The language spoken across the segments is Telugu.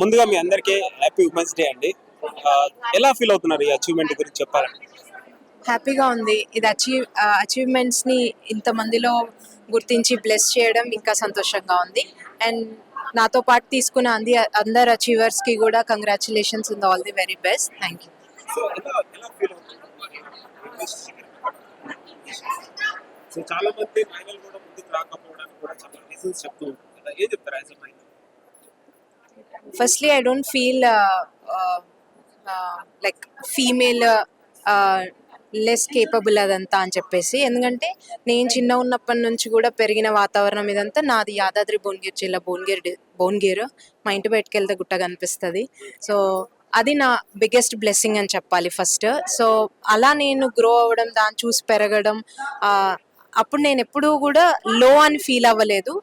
ముందుగా మీ అందరికీ హ్యాపీ ఉమెన్స్ డే అండి. ఆ, ఎలా ఫీల్ అవుతున్నారు ఈ అచీవ్మెంట్ గురించి చెప్పాలండి? హ్యాపీగా ఉంది. ఇది అచీవ్మెంట్స్ని ఇంతమందిలో గుర్తించి బ్లెస్ చేయడం ఇంకా సంతోషంగా ఉంది. అండ్ నాతో పాటు తీసుకున్న అందరు అచీవర్స్కి కూడా congratulations in all the very best. Thank you. So ఎలా ఫీల్ అవుతున్నారు? సో చాలా మంది మహిళలు కూడా ముందుకు రాకపోవడానికి కూడా చాలా రీజన్స్ చెప్తూ ఉంటారు కదా, ఏం చెప్తారు యాజ్ అ మహిళ? Firstly I don't feel like female less capable అదంతా అని చెప్పేసి, ఎందుకంటే నేను చిన్న ఉన్నప్పటి నుంచి కూడా పెరిగిన వాతావరణం ఇదంతా నాది యాదాద్రి భువనగిరి జిల్లా భువనగిరి. మా ఇంటి బయటకు వెళ్తే గుట్ట కనిపిస్తుంది. సో అది నా బిగ్గెస్ట్ బ్లెస్సింగ్ అని చెప్పాలి ఫస్ట్. సో అలా నేను గ్రో అవ్వడం, దాన్ని చూసి పెరగడం, ఆ, అప్పుడు నేను ఎప్పుడూ కూడా లో అని ఫీల్ అవ్వలేదు.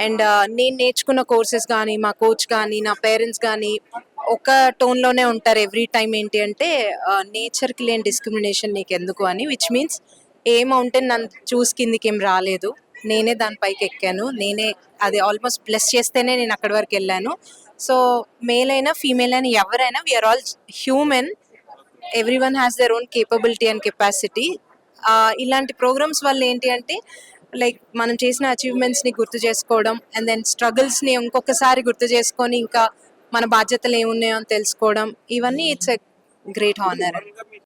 అండ్ నేను నేర్చుకున్న కోర్సెస్ కానీ, మా కోచ్ కానీ, నా పేరెంట్స్ కానీ ఒక టోన్లోనే ఉంటారు ఎవ్రీ టైం. ఏంటి అంటే నేచర్కి లేని డిస్క్రిమినేషన్ నీకు ఎందుకు అని, విచ్ మీన్స్ ఏ మౌంటైన్ నన్ను చూసి కిందికి ఏం రాలేదు, నేనే దాని పైకి ఎక్కాను. నేనే అది ఆల్మోస్ట్ ప్లస్ చేస్తేనే నేను అక్కడి వరకు వెళ్ళాను. సో మేల్ అయినా ఫీమేల్ అయినా ఎవరైనా we are all human. Every one has their own capability and capacity. ఇలాంటి ప్రోగ్రామ్స్ వల్ల ఏంటి అంటే లైక్ మనం చేసిన అచీవ్మెంట్స్ని గుర్తు చేసుకోవడం, అండ్ దెన్ స్ట్రగుల్స్ని ఇంకొకసారి గుర్తు చేసుకొని ఇంకా మన బాధ్యతలు ఏమున్నాయో అని తెలుసుకోవడం, ఇవన్నీ ఇట్స్ ఎ గ్రేట్ హానర్. మామూలుగా మీ